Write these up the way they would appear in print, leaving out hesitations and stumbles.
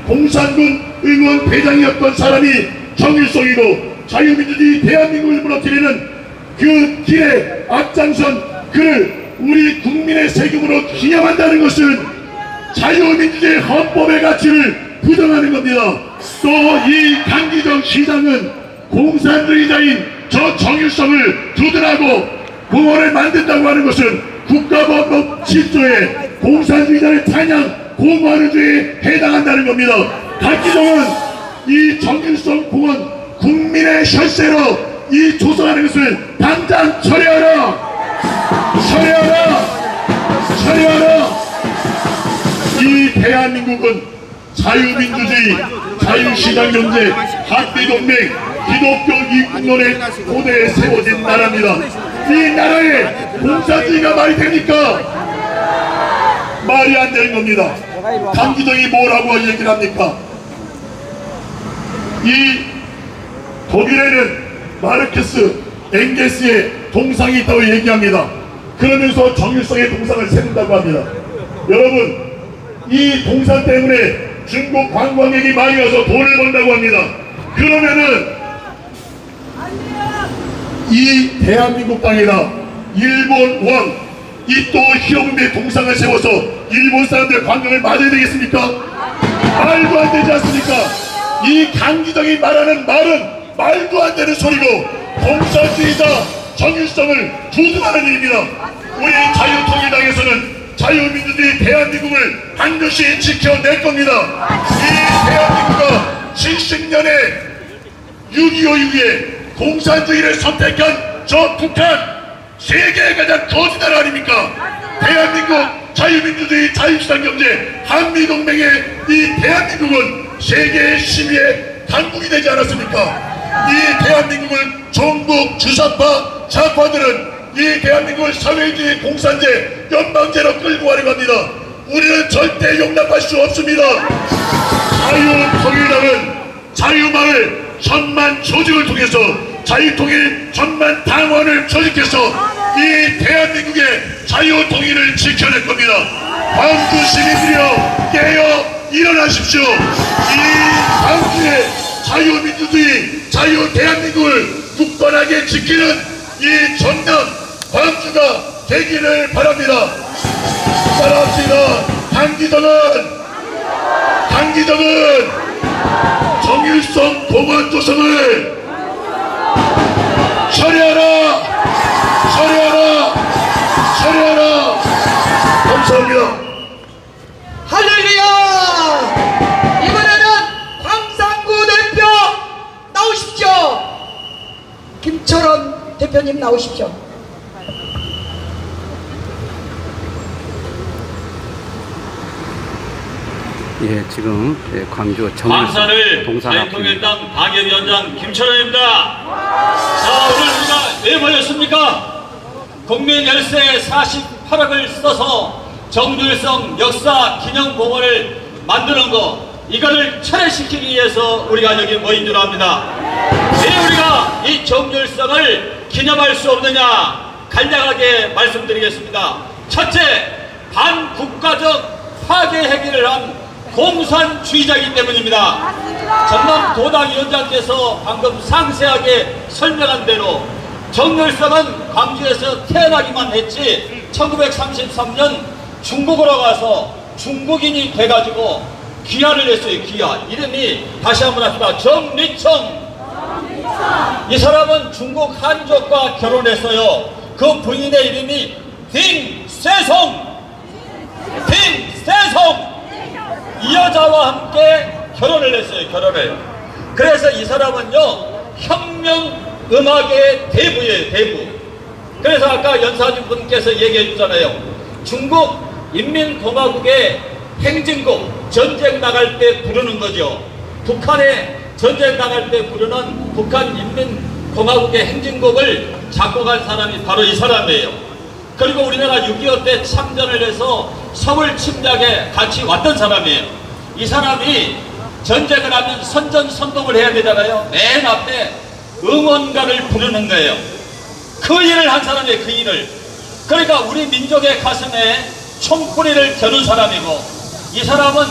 공산군 의원 회장이었던 사람이 정일성이고 자유민주주의 대한민국을 무너뜨리는 그 길에 앞장선 그를 우리 국민의 세금으로 기념한다는 것은 자유민주주의 헌법의 가치를 부정하는 겁니다. 또 이 강기정 시장은 공산주의자인 저 정일성을 두둔하고 공원을 만든다고 하는 것은 국가법법 7조에 공산주의자를 찬양 공모하는 죄에 해당한다는 겁니다. 강기정은 이 정일성 공원 국민의 혈세로 이 조성하는 것을 당장 처리하라! 처리하라! 처리하라! 이 대한민국은 자유민주주의, 자유시장경제, 한미동맹, 기독교 이국론의 고대에 세워진 나라입니다. 이 나라에 공산주의가 말이 됩니까? 말이 안 되는 겁니다. 강기정이 뭐라고 얘기를 합니까? 이 독일에는 마르크스, 엥겔스의 동상이 있다고 얘기합니다. 그러면서 정일성의 동상을 세운다고 합니다. 여러분, 이 동상 때문에 중국 관광객이 많이 와서 돈을 번다고 합니다. 그러면은 이 대한민국 땅에다 일본 원 이토 히로부미의 동상을 세워서 일본 사람들 관광을 맞아야 되겠습니까? 말도 안 되지 않습니까? 이 강기정이 말하는 말은 말도 안 되는 소리고 공산주의자 정일성을 두둔하는 일입니다. 우리 자유통일당에서는 자유민주주의 대한민국을 반드시 지켜낼 겁니다. 이 대한민국과 70년의 6.25 이후에 공산주의를 선택한 저 북한 세계의 가장 거지 나라 아닙니까? 대한민국 자유민주주의 자유시장경제 한미동맹의 이 대한민국은 세계의 시위의 강국이 되지 않았습니까? 이 대한민국을 종북 주사파 좌파들은 이 대한민국을 사회주의 공산제 연방제로 끌고 가려고 합니다. 우리는 절대 용납할 수 없습니다. 자유통일당은 자유마을 전만 조직을 통해서 자유통일 전만 당원을 조직해서 이 대한민국의 자유통일을 지켜낼 겁니다. 광주 시민들이여 깨어 일어나십시오. 이 광주의 자유민주주의 자유 대한민국을 굳건하게 지키는 이 전남 광주가 되기를 바랍니다. 따라합시다. 강기정은 정일성 공원 조성을 처리하라! 처리하라! 처리하라! 감사합니다. 할렐루야! 이번에는 광산구 대표 나오십시오. 김철원 대표님 나오십시오. 예, 지금 광주 광산을 동산 자유통일당 당협위원장 김철원입니다. 자, 오늘 우리가 왜 모였습니까? 국민 열세 48억을 써서 정일성 역사 기념공원을 만드는 거, 이거를 철회시키기 위해서 우리가 여기 모인 줄 압니다. 왜 우리가 이 정일성을 기념할 수 없느냐? 간략하게 말씀드리겠습니다. 첫째, 반국가적 파괴 행위를 한 공산주의자이기 때문입니다. 전남 도당위원장께서 방금 상세하게 설명한 대로 정일성은 광주에서 태어나기만 했지 1933년 중국으로 가서 중국인이 돼가지고 귀화를 했어요. 귀화. 이름이 다시 한번 합시다. 정리청. 이 사람은 중국 한족과 결혼했어요. 그 부인의 이름이 딩세송. 이 여자와 함께 결혼을 했어요. 결혼을. 그래서 이 사람은요 혁명음악의 대부예요. 대부. 그래서 아까 연사진 분께서 얘기해 주잖아요. 중국 인민공화국의 행진곡, 전쟁 나갈 때 부르는 거죠. 북한에 전쟁 나갈 때 부르는 북한 인민공화국의 행진곡을 작곡한 사람이 바로 이 사람이에요. 그리고 우리나라 6.25 때 참전을 해서 서울 침략에 같이 왔던 사람이에요. 이 사람이 전쟁을 하면 선전선동을 해야 되잖아요. 맨 앞에 응원가를 부르는 거예요. 그 일을 한 사람이에요. 그 일을. 그러니까 우리 민족의 가슴에 총뿌리를 겨눈 사람이고, 이 사람은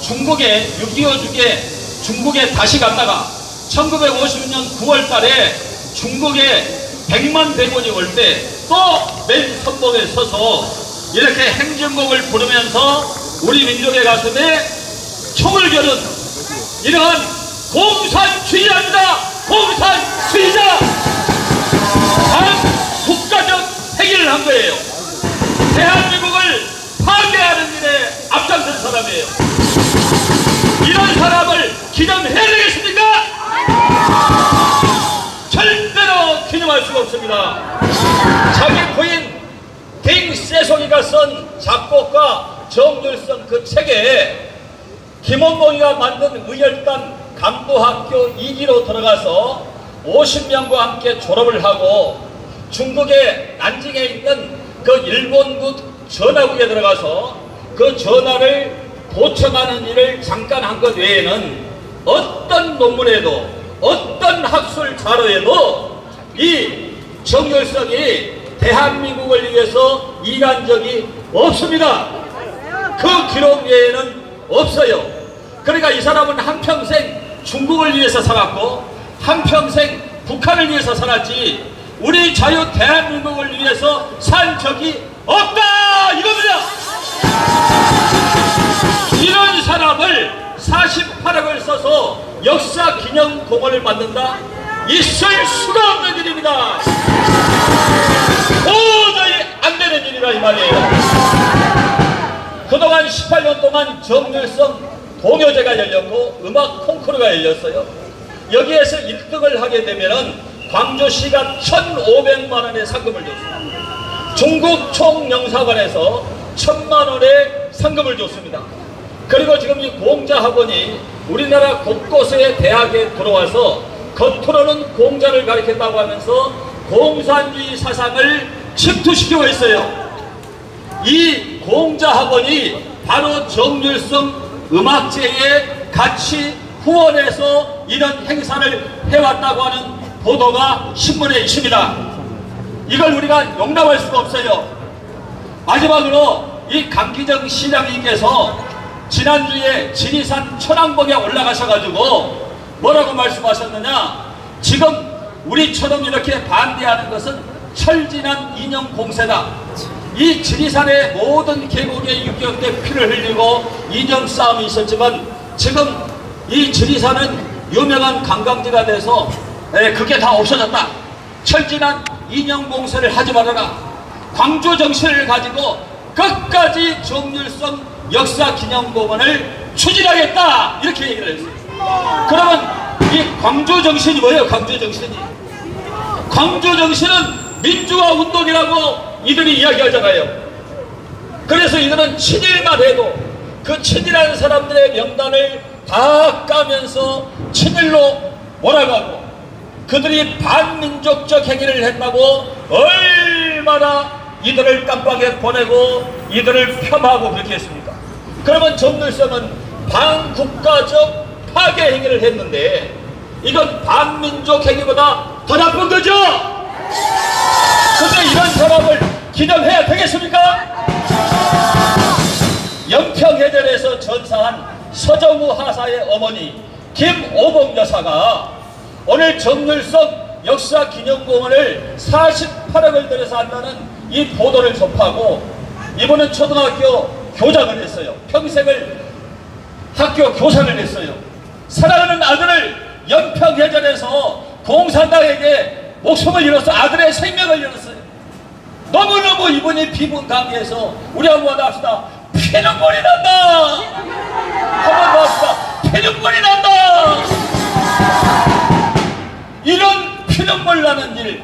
중국에 6.25 중에 중국에 다시 갔다가 1950년 9월 달에 중국에 100만 대군이 올 때 또 맨 선봉에 서서 이렇게 행진곡을 부르면서 우리 민족의 가슴에 총을 겨눈 이러한 공산주의자입니다. 공산주의자! 국가적 행위를 한 거예요. 대한민국을 파괴하는 일에 앞장선 사람이에요. 이런 사람을 기념해야 되겠습니까? 절대로 기념할 수가 없습니다. 자기 부인 갱세송이가 쓴 작곡가 정률성 그 책에 김원봉이가 만든 의열단 간부학교 2기로 들어가서 50명과 함께 졸업을 하고 중국의 난징에 있는 그 일본국 전화국에 들어가서 그 전화를 도청하는 일을 잠깐 한 것 외에는 어떤 논문에도 어떤 학술 자료에도 이 정열성이 대한민국을 위해서 일한 적이 없습니다. 그 기록 외에는 없어요. 그러니까 이 사람은 한평생 중국을 위해서 살았고 한평생 북한을 위해서 살았지 우리 자유 대한민국을 위해서 산 적이 없다 이겁니다. 이런 사람을 48억을 써서 역사 기념공원을 만든다? 있을 수가 없는 일입니다. 도저히 안 되는 일이라 이 말이에요. 그동안 18년 동안 정률성 동요제가 열렸고 음악 콩쿠르가 열렸어요. 여기에서 1등을 하게 되면은 광주시가 1,500만 원의 상금을 줬습니다. 중국 총영사관에서 1,000만 원의 상금을 줬습니다. 그리고 지금 이 공자학원이 우리나라 곳곳의 대학에 들어와서 겉으로는 공자를 가르쳤다고 하면서 공산주의 사상을 침투시키고 있어요. 이 공자학원이 바로 정률성 음악제에 같이 후원해서 이런 행사를 해왔다고 하는 보도가 신문에 있습니다. 이걸 우리가 용납할 수가 없어요. 마지막으로 이 강기정 시장님께서 지난주에 지리산 천왕봉에 올라가셔가지고 뭐라고 말씀하셨느냐, 지금 우리처럼 이렇게 반대하는 것은 철진한 이념 공세다. 이 지리산의 모든 계곡에 6.25 때 피를 흘리고 이념 싸움이 있었지만 지금 이 지리산은 유명한 관광지가 돼서 그게 다 없어졌다. 철진한 이념 공세를 하지 말아라. 광주 정신을 가지고 끝까지 정률성 역사기념공원을 추진하겠다 이렇게 얘기를 했어요. 그러면 이 광주 정신이 뭐예요? 광주 정신이, 광주 정신은 민주화 운동이라고 이들이 이야기하잖아요. 그래서 이들은 친일만 해도 그 친일하는 사람들의 명단을 다 까면서 친일로 몰아가고 그들이 반민족적 행위를 했다고 얼마나 이들을 깜빡에 보내고 이들을 폄하하고 그렇게 했습니까? 그러면 정률성은 반국가적 파괴 행위를 했는데 이건 반민족 행위보다 더 나쁜 거죠? 근데 이런 사람을 기념해야 되겠습니까? 연평해전에서 전사한 서정우 하사의 어머니 김오봉 여사가 오늘 정률성 역사기념공원을 48억을 들여서 한다는 이 보도를 접하고 이번엔 초등학교 교장을 했어요. 평생을 학교 교사를 했어요. 사랑하는 아들을 연평해전에서 공산당에게 목숨을 잃어서 아들의 생명을 잃었어요. 너무너무 이번에 비분 강의에서 우리 한번 합시다. 피눈물이 난다. 한번 더 합시다. 피눈물이 난다. 이런 피눈물 나는 일,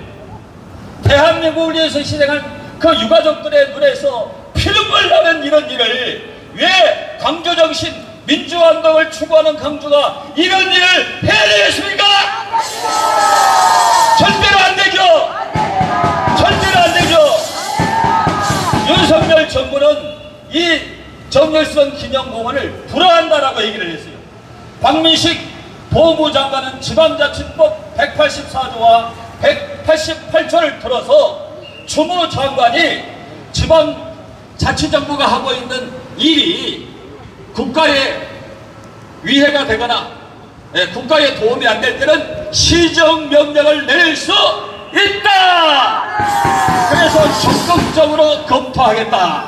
대한민국을 위해서 희생한 그 유가족들의 눈에서 피눈물 나는 이런 일을 왜 광주정신 민주화운동을 추구하는 광주가 이런 일을 해야 되겠습니까? 절대로 안 되죠. 절대로 안 되죠. 윤석열 정부는 이 정열성 기념공원을 불허한다라고 얘기를 했어요. 박민식 법무장관은 지방자치법 184조와 188조를 들어서 주무장관이 지방자치정부가 하고 있는 일이 국가의 위해가 되거나 국가에 도움이 안 될 때는 시정명령을 내릴 수 있다. 그래서 적극적으로 검토하겠다.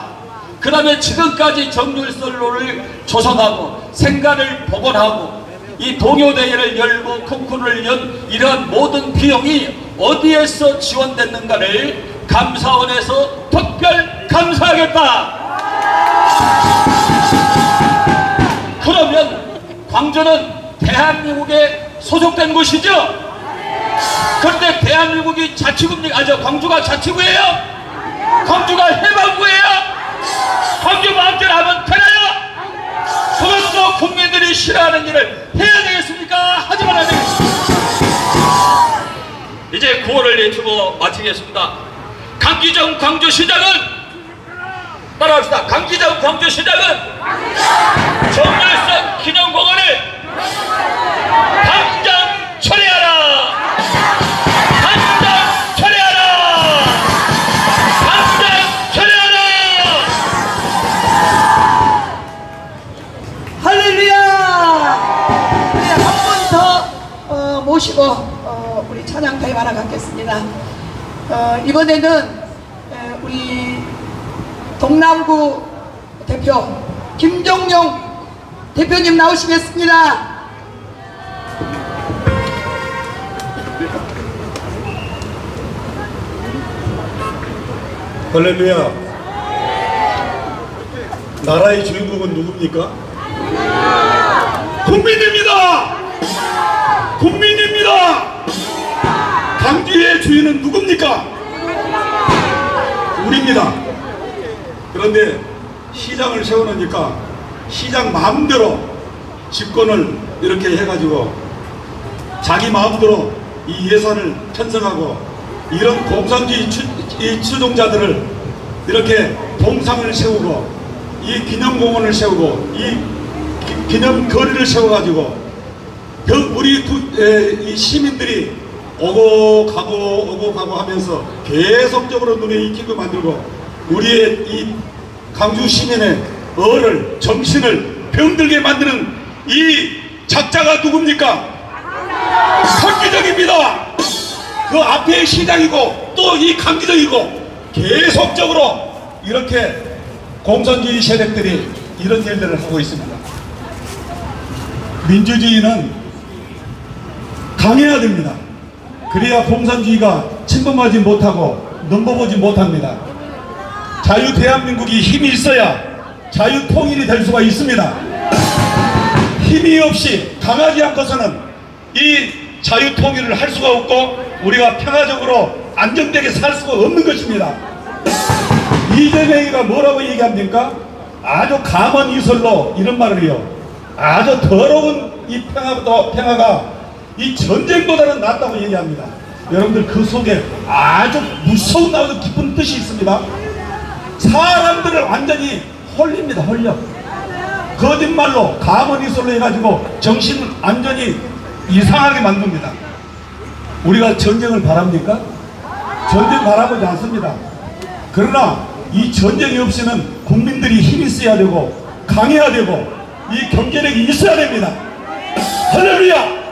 그 다음에 지금까지 정률선로를 조성하고 생가를 복원하고 이 동요대회를 열고 콩쿠르를 연 이러한 모든 비용이 어디에서 지원됐는가를 감사원에서 특별 감사하겠다. 그러면 광주는 대한민국에 소속된 곳이죠. 그런데 대한민국이 자치구입니까? 광주가 자치구예요? 광주가 해방구예요? 광주 마음대로 하면 되나요? 그것도 국민들이 싫어하는 일을 해야 되겠습니까? 하지 말아야 되겠습니까? 이제 구호를 외치고 마치겠습니다. 강기정 광주시장은 따라합시다. 강기정 광주시장은 정일선 기념공원을 당장 철회하라! 당장 철회하라! 당장 철회하라! 할렐루야! 우리 한 번 더 모시고 우리 찬양 타임 하나 갖겠습니다. 이번에는 우리 동남구 대표 김종용 대표님 나오시겠습니다. 할렐루야. 나라의 주인공은 누굽니까? 국민입니다. 국민입니다. 강주의 주인은 누굽니까? 우리입니다. 그런데 시장을 세워놓으니까 시장 마음대로 집권을 이렇게 해가지고 자기 마음대로 이 예산을 편성하고 이런 공산주의 추종자들을 이렇게 동상을 세우고 이 기념공원을 세우고 이 기념거리를 세워가지고 우리 이 시민들이 오고 가고 하면서 계속적으로 눈에 익히고 만들고 우리의 이 강주 시민의 얼을 정신을 병들게 만드는 이 작자가 누굽니까? 강기정입니다. 그 앞에 시장이고 또 이 강기정이고 계속적으로 이렇게 공산주의 세력들이 이런 일들을 하고 있습니다. 민주주의는 강해야 됩니다. 그래야 공산주의가 침범하지 못하고 넘버보지 못합니다. 자유 대한민국이 힘이 있어야 자유 통일이 될 수가 있습니다. 힘이 없이 강하지 않고서는 이 자유 통일을 할 수가 없고 우리가 평화적으로 안정되게 살 수가 없는 것입니다. 이재명이가 뭐라고 얘기합니까? 아주 가만이설로 이런 말을 해요. 아주 더러운 이 평화가 이 전쟁보다는 낫다고 얘기합니다. 여러분들 그 속에 아주 무서운 아주 깊은 뜻이 있습니다. 사람들을 완전히 홀립니다. 홀려. 거짓말로 가만이설로 해가지고 정신을 완전히 이상하게 만듭니다. 우리가 전쟁을 바랍니까? 전쟁 바라보지 않습니다. 그러나 이 전쟁이 없이는 국민들이 힘이 있어야 되고 강해야 되고 이 경제력이 있어야 됩니다. 할렐루야!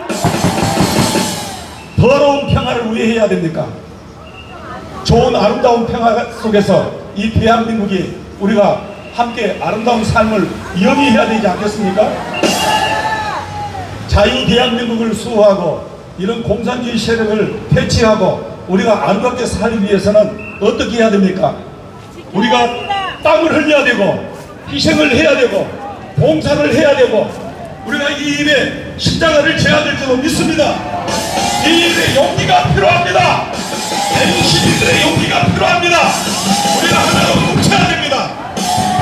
더러운 평화를 왜 해야 됩니까? 좋은 아름다운 평화 속에서 이 대한민국이 우리가 함께 아름다운 삶을 영위해야 되지 않겠습니까? 자유 대한민국을 수호하고 이런 공산주의 세력을 퇴치하고 우리가 아름답게 살기 위해서는 어떻게 해야 됩니까? 우리가 땀을 흘려야 되고 희생을 해야 되고 봉사를 해야 되고 우리가 이 일에 십자가를 져야 될 줄로 믿습니다. 이 일에 용기가 필요합니다. 시민들의 용기가 필요합니다. 우리가 하나로 뭉쳐야 됩니다.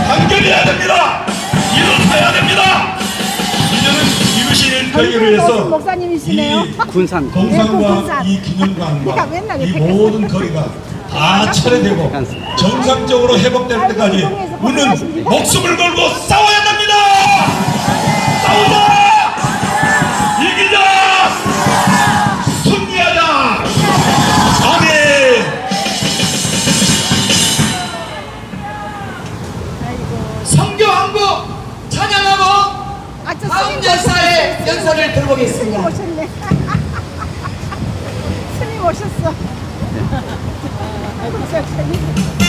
단결해야 됩니다. 일어서야 됩니다. 이제는 이것이 저희를 위해서 목사님이시네요. 이 군산 동상과 이 기념관과 이 모든 거리가 다 철회되고 정상적으로 회복될 때까지 우리는 목숨을 걸고 싸워야 됩니다. 싸우자! 이기자! 승리하자! 아멘! 성교 한국 찬양하고 다음 전사의 연설을 들어보겠습니다. 오셨네. 스님 오셨어. 아이고, 세상에.